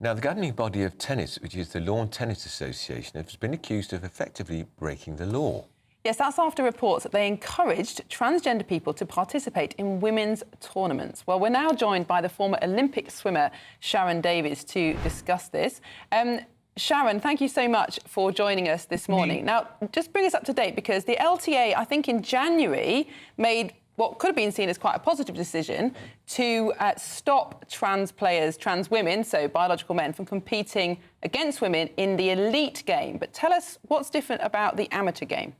Now, the governing body of tennis, which is the Lawn Tennis Association, has been accused of effectively breaking the law. Yes, that's after reports that they encouraged transgender people to participate in women's tournaments. Well, we're now joined by the former Olympic swimmer Sharron Davies to discuss this. Sharron, thank you so much for joining us this morning. Now, just bring us up to date, because the LTA, I think in January, made what could have been seen as quite a positive decision to stop trans players, trans women, so biological men, from competing against women in the elite game. But tell us what's different about the amateur game.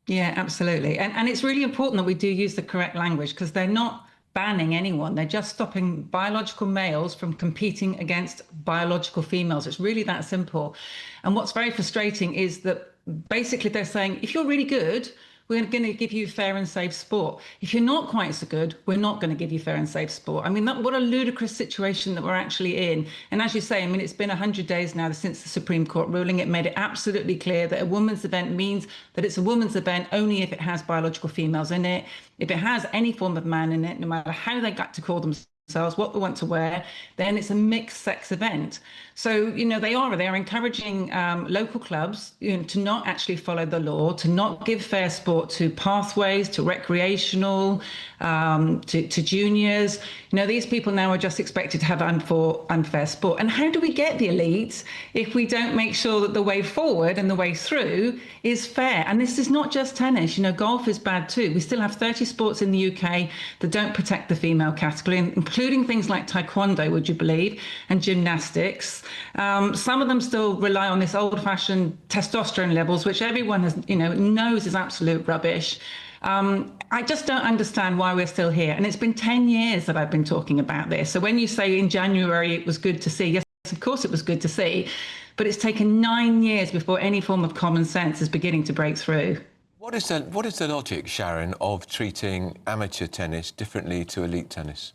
Yeah, absolutely. And it's really important that we do use the correct language, because they're not banning anyone. They're just stopping biological males from competing against biological females. It's really that simple. And what's very frustrating is that basically they're saying, if you're really good, we're going to give you fair and safe sport. If you're not quite so good, we're not going to give you fair and safe sport. I mean, what a ludicrous situation that we're actually in. And as you say, I mean, it's been 100 days now since the Supreme Court ruling. It made it absolutely clear that a women's event means that it's a women's event only if it has biological females in it. If it has any form of man in it, no matter how they got to call themselves, what they want to wear, then it's a mixed sex event. So, you know, they are encouraging local clubs, to not actually follow the law, to not give fair sport to pathways, to recreational, to juniors. You know, these people now are just expected to have unfair sport. And how do we get the elites if we don't make sure that the way forward and the way through is fair? And this is not just tennis. You know, golf is bad too. We still have 30 sports in the UK that don't protect the female category, including things like taekwondo, would you believe, and gymnastics. Some of them still rely on this old-fashioned testosterone levels, which everyone has, knows is absolute rubbish. I just don't understand why we're still here. And it's been 10 years that I've been talking about this. So when you say in January it was good to see, yes, of course it was good to see, but it's taken 9 years before any form of common sense is beginning to break through. What is the logic, Sharron, of treating amateur tennis differently to elite tennis?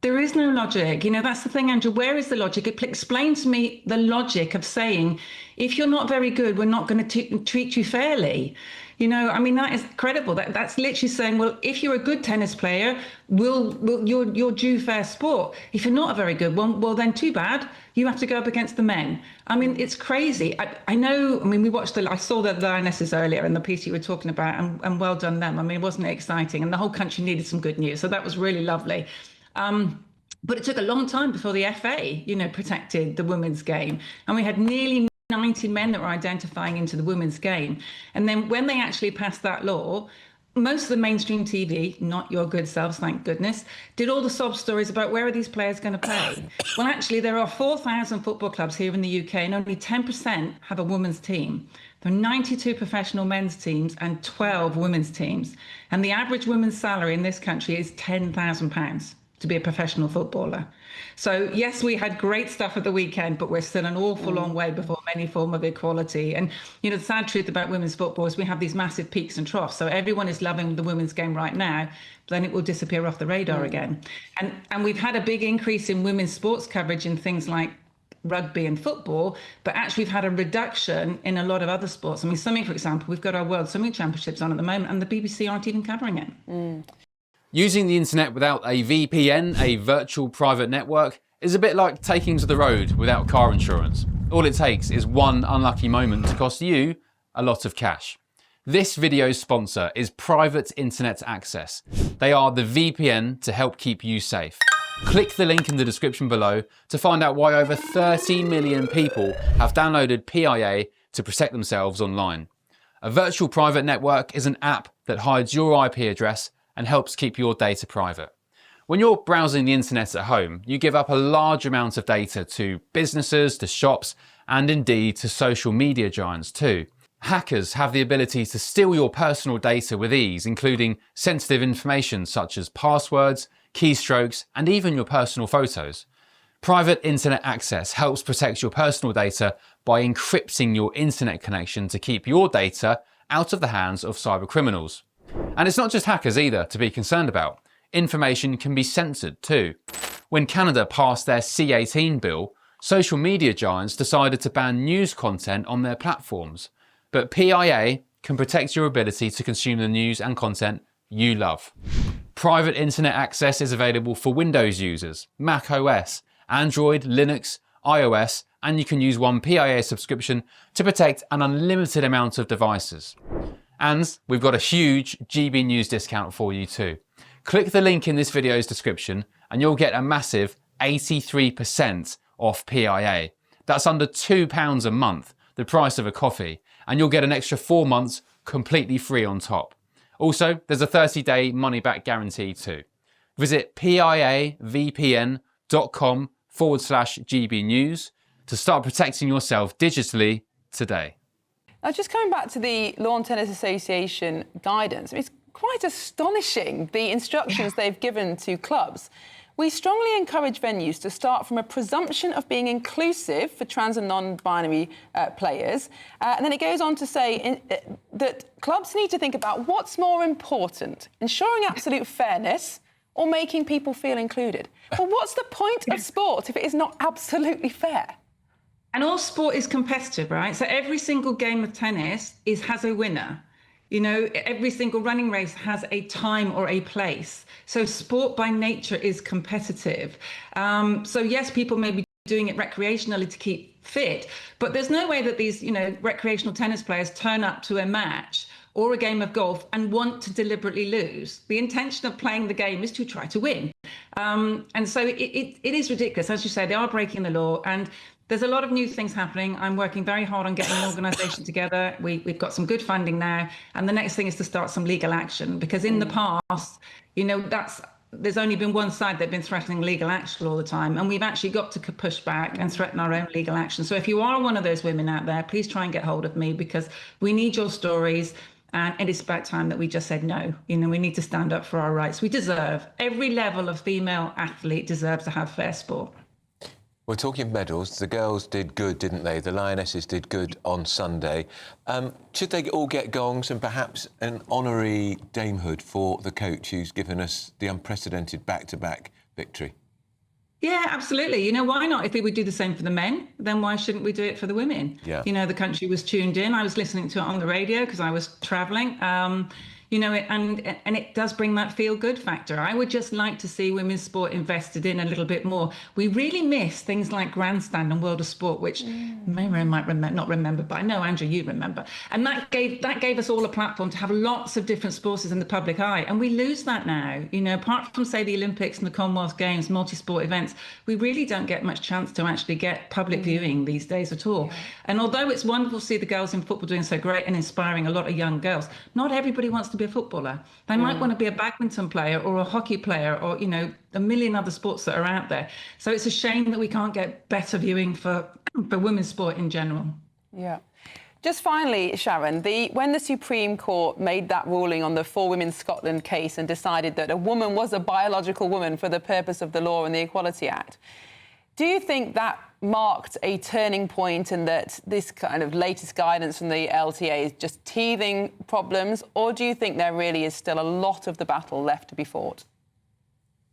There is no logic. You know, that's the thing, Andrew. Where is the logic? Explain to me the logic of saying, if you're not very good, we're not going to treat you fairly. You know, I mean, that is credible. That's literally saying, well, if you're a good tennis player, you're due fair sport. If you're not a very good one, well, then too bad. You have to go up against the men. I mean, it's crazy. I know, I mean, I saw the Lionesses earlier and the piece you were talking about, and well done them. I mean, wasn't it exciting? And the whole country needed some good news. So that was really lovely. But it took a long time before the FA, protected the women's game. And we had nearly 90 men that were identifying into the women's game. And then when they actually passed that law, most of the mainstream TV, not your good selves, thank goodness, did all the sob stories about where are these players going to play. Well, actually, there are 4,000 football clubs here in the UK, and only 10% have a women's team. There are 92 professional men's teams and 12 women's teams. And the average women's salary in this country is £10,000 to be a professional footballer. So yes, we had great stuff at the weekend, but we're still an awful long way before any form of equality. And the sad truth about women's football is we have these massive peaks and troughs. So everyone is loving the women's game right now, but then it will disappear off the radar again. And we've had a big increase in women's sports coverage in things like rugby and football, but actually we've had a reduction in a lot of other sports. I mean, swimming, for example, we've got our World Swimming Championships on at the moment, and the BBC aren't even covering it. Using the internet without a VPN, a virtual private network, is a bit like taking to the road without car insurance. All it takes is one unlucky moment to cost you a lot of cash. This video's sponsor is Private Internet Access. They are the VPN to help keep you safe. Click the link in the description below to find out why over 30 million people have downloaded PIA to protect themselves online. A virtual private network is an app that hides your IP address and helps keep your data private. When you're browsing the internet at home, you give up a large amount of data to businesses, to shops, and indeed to social media giants too. Hackers have the ability to steal your personal data with ease, including sensitive information such as passwords, keystrokes, and even your personal photos. Private Internet Access helps protect your personal data by encrypting your internet connection to keep your data out of the hands of cyber criminals. And it's not just hackers either to be concerned about. Information can be censored too. When Canada passed their C18 bill, social media giants decided to ban news content on their platforms. But PIA can protect your ability to consume the news and content you love. Private Internet Access is available for Windows users, Mac OS, Android, Linux, iOS, and you can use one PIA subscription to protect an unlimited amount of devices. And we've got a huge GB News discount for you too. Click the link in this video's description and you'll get a massive 83% off PIA. That's under £2 a month, the price of a coffee, and you'll get an extra 4 months completely free on top. Also, there's a 30-day money-back guarantee too. Visit piavpn.com/GB News to start protecting yourself digitally today. Now, just coming back to the Lawn Tennis Association guidance, it's quite astonishing, the instructions they've given to clubs. We strongly encourage venues to start from a presumption of being inclusive for trans and non-binary players. And then it goes on to say that clubs need to think about what's more important, ensuring absolute fairness or making people feel included. Well, what's the point of sport if it is not absolutely fair? And all sport is competitive, right? So every single game of tennis has a winner. You know, every single running race has a time or a place. So sport by nature is competitive. So yes, people may be doing it recreationally to keep fit, but there's no way that these, recreational tennis players turn up to a match or a game of golf and want to deliberately lose. The intention of playing the game is to try to win. And so it is ridiculous. As you say, they are breaking the law, and there's a lot of new things happening. I'm working very hard on getting an organisation together. We've got some good funding now. And the next thing is to start some legal action, because in the past, there's only been one side that's been threatening legal action all the time. And we've actually got to push back and threaten our own legal action. So if you are one of those women out there, please try and get hold of me, because we need your stories. And it is about time that we just said no. We need to stand up for our rights. Every level of female athlete deserves to have fair sport. We're talking medals. The girls did good, didn't they? The Lionesses did good on Sunday. Should they all get gongs and perhaps an honorary damehood for the coach who's given us the unprecedented back-to-back victory? Yeah, absolutely. Why not? If we would do the same for the men, then why shouldn't we do it for the women? Yeah. The country was tuned in. I was listening to it on the radio because I was traveling. And it does bring that feel-good factor. I would just like to see women's sport invested in a little bit more. We really miss things like Grandstand and World of Sport, which Mayra might not remember, but I know, Andrew, you remember. And that gave us all a platform to have lots of different sports in the public eye. And we lose that now. Apart from, say, the Olympics and the Commonwealth Games, multi-sport events, we really don't get much chance to actually get public viewing these days at all. And although it's wonderful to see the girls in football doing so great and inspiring a lot of young girls, not everybody wants to be a footballer. They might want to be a badminton player or a hockey player or, a million other sports that are out there. So it's a shame that we can't get better viewing for women's sport in general. Yeah. Just finally, Sharron, when the Supreme Court made that ruling on the For Women Scotland case and decided that a woman was a biological woman for the purpose of the law and the Equality Act, do you think that marked a turning point and that this kind of latest guidance from the LTA is just teething problems, or do you think there really is still a lot of the battle left to be fought?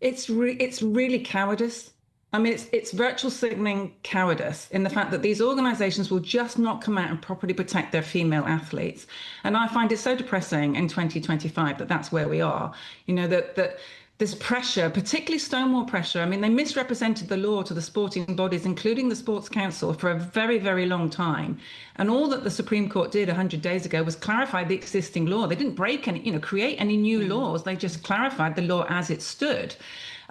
It's really cowardice. I mean, it's virtual signalling cowardice in the fact that these organisations will just not come out and properly protect their female athletes. And I find it so depressing in 2025 that that's where we are. That this pressure, particularly Stonewall pressure, I mean, they misrepresented the law to the sporting bodies, including the Sports Council, for a very, very long time. And all that the Supreme Court did 100 days ago was clarify the existing law. They didn't break any, create any new laws. They just clarified the law as it stood.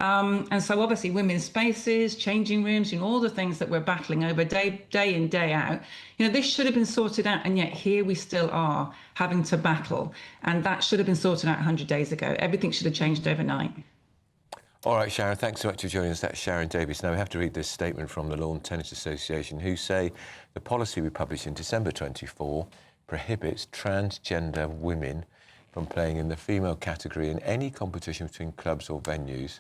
And so obviously women's spaces, changing rooms, all the things that we're battling over day in, day out, this should have been sorted out. And yet here we still are having to battle. And that should have been sorted out 100 days ago. Everything should have changed overnight. All right, Sharron, thanks so much for joining us. That's Sharron Davies. Now we have to read this statement from the Lawn Tennis Association, who say the policy we published in December 24 prohibits transgender women from playing in the female category in any competition between clubs or venues.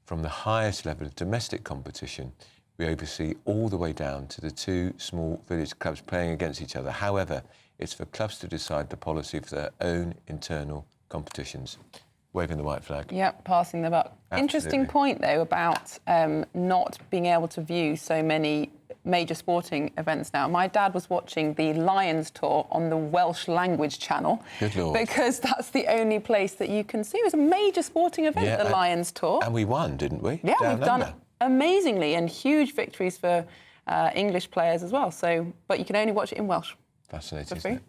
From the highest level of domestic competition, we oversee all the way down to the two small village clubs playing against each other. However, it's for clubs to decide the policy for their own internal competitions. Waving the white flag. Yep, passing the buck. Absolutely. Interesting point, though, about not being able to view so many major sporting events now. My dad was watching the Lions tour on the Welsh language channel. Good Lord. Because that's the only place that you can see. It was a major sporting event, the Lions tour. And we won, didn't we? Yeah, Down we've done under. amazingly, and huge victories for English players as well. So, but you can only watch it in Welsh. Fascinating, For isn't free. it?